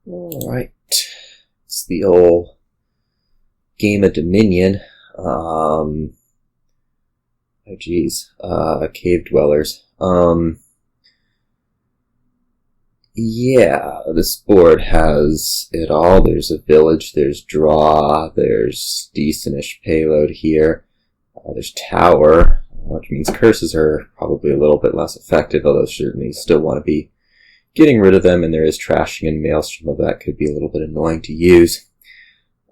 Alright. It's the old game of Dominion. Oh geez. Cave dwellers. Yeah, this board has it all. There's a village, there's draw, there's decentish payload here. There's tower, which means curses are probably a little bit less effective, although certainly you still want to be getting rid of them, and there is trashing and Maelstrom, although that could be a little bit annoying to use.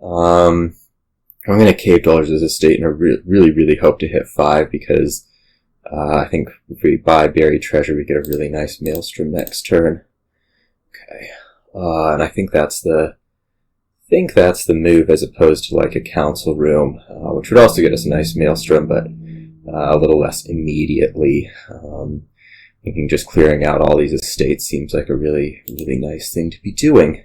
I'm going to Cave Dwellers as a state, and I really hope to hit 5, because I think if we buy Buried Treasure, we get a really nice Maelstrom next turn. Okay, and I think that's the move, as opposed to like a council room, which would also get us a nice Maelstrom, but a little less immediately. Thinking just clearing out all these estates seems like a really nice thing to be doing,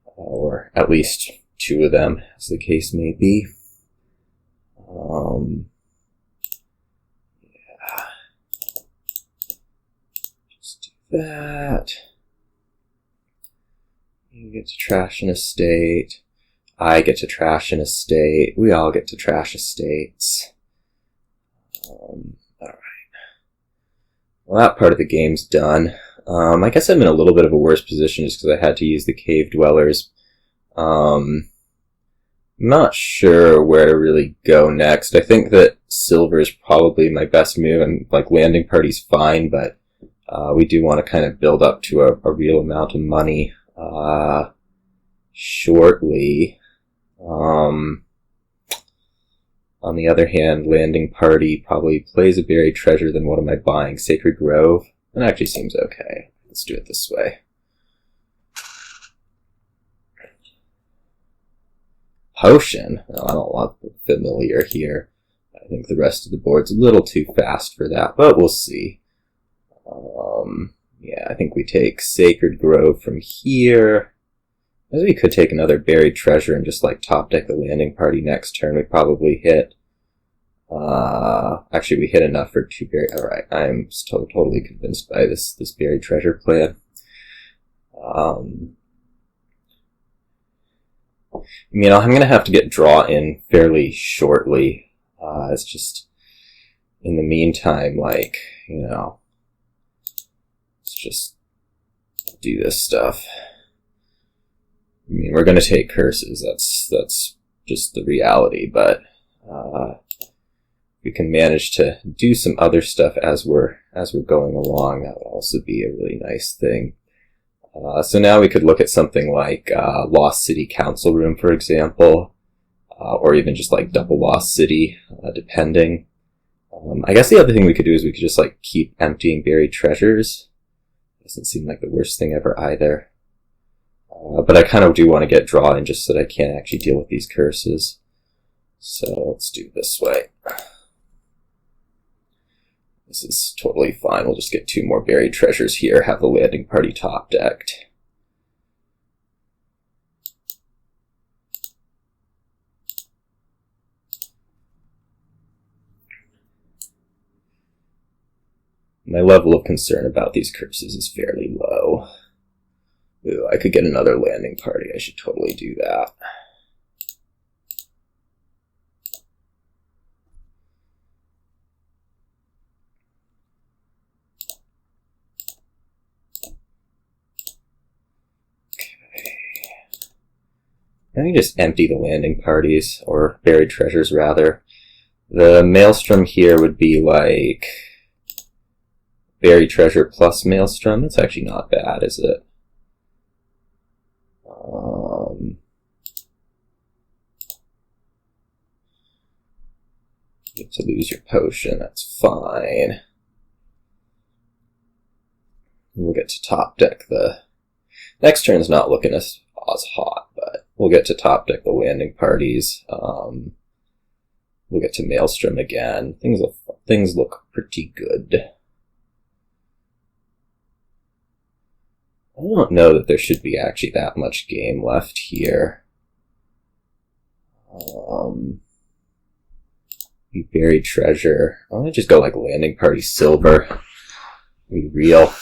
or at least 2 of them, as the case may be. Yeah, just do that. You get to trash an estate. I get to trash an estate. We all get to trash estates. Alright. Well, that part of the game's done. I guess I'm in a little bit of a worse position just because I had to use the Cave Dwellers. I'm not sure where to really go next. I think that silver is probably my best move, and like landing party's fine, but we do want to kind of build up to a real amount of money shortly. On the other hand, landing party probably plays a buried treasure. Then what am I buying? Sacred Grove? That actually seems okay. Let's do it this way. Potion? No, I don't want the familiar here. I think the rest of the board's a little too fast for that, but we'll see. Yeah, I think we take Sacred Grove from here. Maybe we could take another buried treasure and just like top deck the landing party next turn. We probably hit. Actually, we hit enough for 2 buried. All right, I'm totally convinced by this buried treasure plan. You know, I'm gonna have to get draw in fairly shortly. It's just in the meantime, like, you know, let's just do this stuff. I mean, we're going to take curses. That's just the reality. But we can manage to do some other stuff as we're going along. That would also be a really nice thing. So now we could look at something like Lost City Council Room, for example, or even just like Double Lost City, depending. I guess the other thing we could do is we could just like keep emptying buried treasures. Doesn't seem like the worst thing ever either. But I kind of do want to get draw in just so that I can't actually deal with these curses. So let's do it this way. This is totally fine. We'll just get 2 more buried treasures here, have the landing party top decked. My level of concern about these curses is fairly low. Ooh, I could get another landing party. I should totally do that. Okay. Now you just empty the landing parties, or buried treasures rather. The Maelstrom here would be like buried treasure plus Maelstrom. That's actually not bad, is it? You get to lose your potion, that's fine. We'll get to top deck the... Next turn's not looking as hot, but we'll get to top deck the landing parties. We'll get to Maelstrom again. Things look pretty good. I don't know that there should be actually that much game left here. We buried treasure. I'm gonna just go like landing party silver. Be real.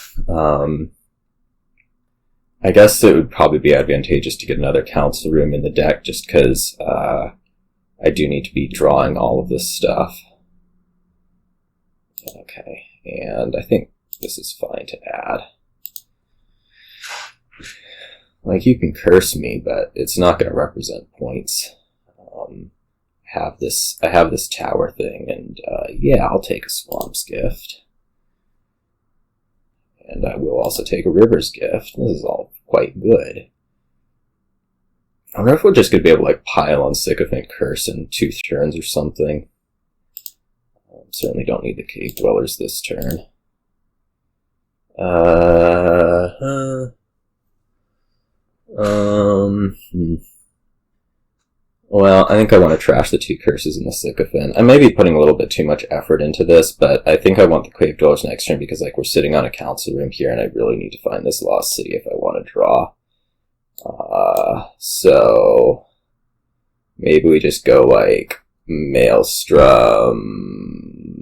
I guess it would probably be advantageous to get another council room in the deck just because I do need to be drawing all of this stuff. Okay, and I think this is fine to add. Like, you can curse me, but it's not going to represent points. I have this tower thing, and yeah, I'll take a Swamp's Gift. And I will also take a River's Gift. This is all quite good. I wonder if we're just going to be able to, like, pile on Sycophant Curse in 2 turns or something. Certainly don't need the Cave Dwellers this turn. Well, I think I want to trash the 2 curses in the Sycophant. I may be putting a little bit too much effort into this, but I think I want the Cave Dwellers next turn because, like, we're sitting on a council room here and I really need to find this Lost City if I want to draw. So maybe we just go, like, Maelstrom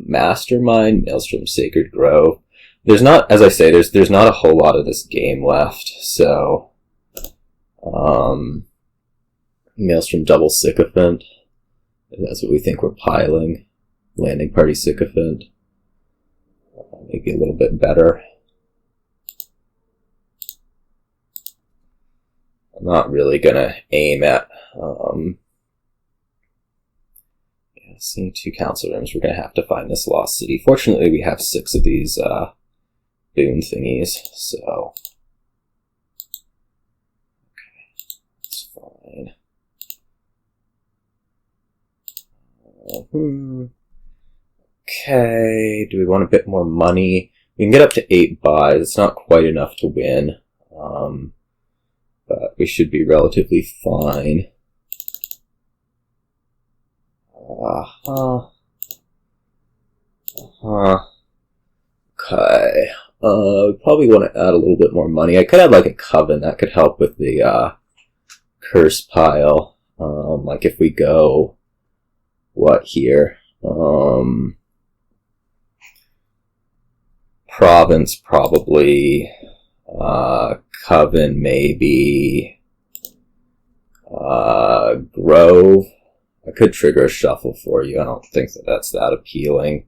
Mastermind, Maelstrom Sacred Grove. There's not, as I say, there's not a whole lot of this game left, so Maelstrom double Sycophant. That's what we think we're piling. Landing party Sycophant. Maybe a little bit better. I'm not really gonna aim at seeing 2 council rooms. We're gonna have to find this Lost City. Fortunately, we have 6 of these boon thingies, so okay, that's fine. Okay, do we want a bit more money? We can get up to 8 buys. It's not quite enough to win, but we should be relatively fine. Okay. Probably want to add a little bit more money. I could add, like, a Coven. That could help with the curse pile. Like, if we go what here? Province probably. Coven maybe. Grove. I could trigger a shuffle for you. I don't think that's that appealing.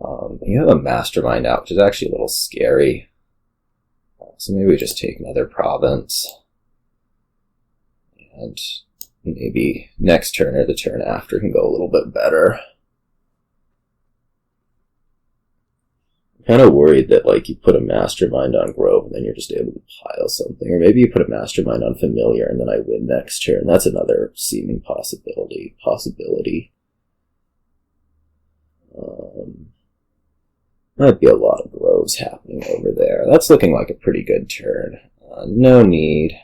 You have a Mastermind out, which is actually a little scary. So maybe we just take another province. And maybe next turn or the turn after can go a little bit better. I'm kind of worried that, like, you put a Mastermind on Grove and then you're just able to pile something. Or maybe you put a Mastermind on Familiar and then I win next turn. That's another seeming possibility. Might be a lot of Groves happening over there. That's looking like a pretty good turn. No need.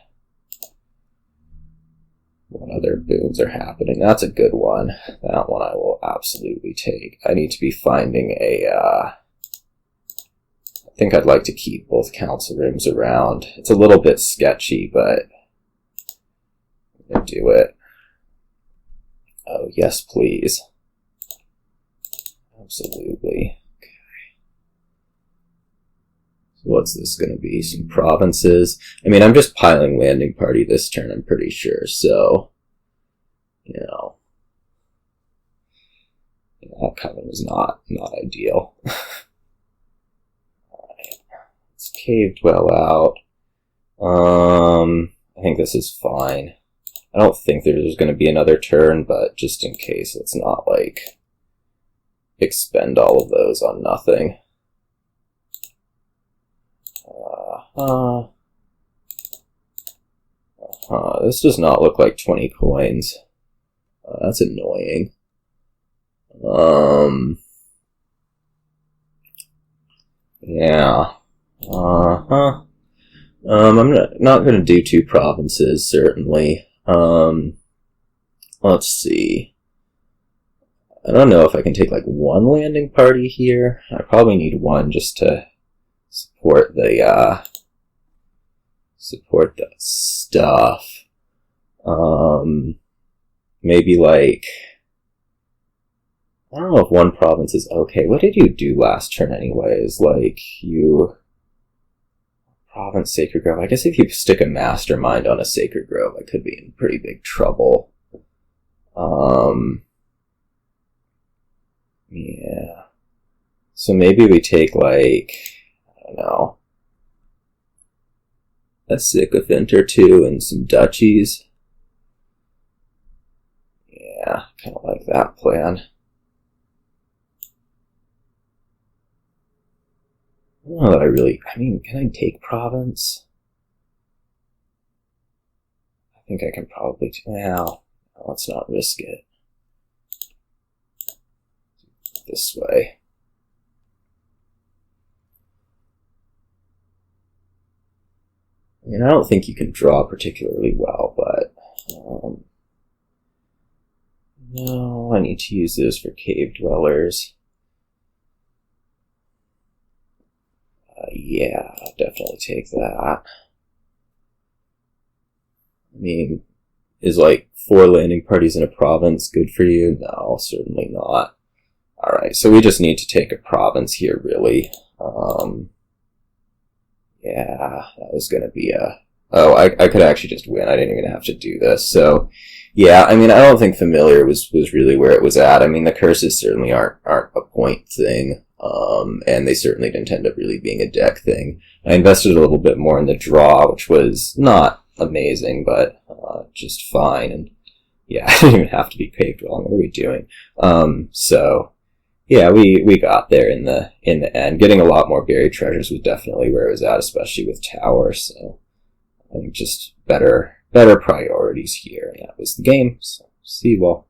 What other boons are happening? That's a good one. That one I will absolutely take. I need to be finding a... I think I'd like to keep both council rooms around. It's a little bit sketchy, but I'm going to do it. Oh, yes, please. Absolutely. Okay. So what's this going to be? Some provinces. I mean, I'm just piling landing party this turn, I'm pretty sure. So, you know, that Coven was not ideal. Cave Dwell out. I think this is fine. I don't think there's going to be another turn, but just in case, let's not, like, expend all of those on nothing. This does not look like 20 coins. That's annoying. Yeah. I'm not going to do 2 provinces, certainly. Let's see. I don't know if I can take, like, 1 landing party here. I probably need 1 just to support the stuff. Maybe, like, I don't know if 1 province is okay. What did you do last turn anyways? Like, you Province, Sacred Grove. I guess if you stick a Mastermind on a Sacred Grove, I could be in pretty big trouble. Yeah. So maybe we take, like, I don't know, a Sycophant or two and some duchies. Yeah, kind of like that plan. I don't know that I mean, can I take Province? I think I can probably, well, let's not risk it. This way. I mean, I don't think you can draw particularly well, but no, I need to use those for cave dwellers. Yeah, I'll definitely take that. I mean, is like 4 landing parties in a province good for you? No, certainly not. Alright, so we just need to take a province here, really. Yeah, that was gonna be a... Oh, I could actually just win. I didn't even have to do this. So, yeah, I mean, I don't think Familiar was really where it was at. I mean, the curses certainly aren't a point thing. And they certainly didn't end up really being a deck thing. I invested a little bit more in the draw, which was not amazing, but just fine. And yeah, I didn't even have to be paved wrong. What are we doing? So yeah, we got there in the end. Getting a lot more buried treasures was definitely where it was at, especially with Tower. So I think just better priorities here. And that was the game. So see you all.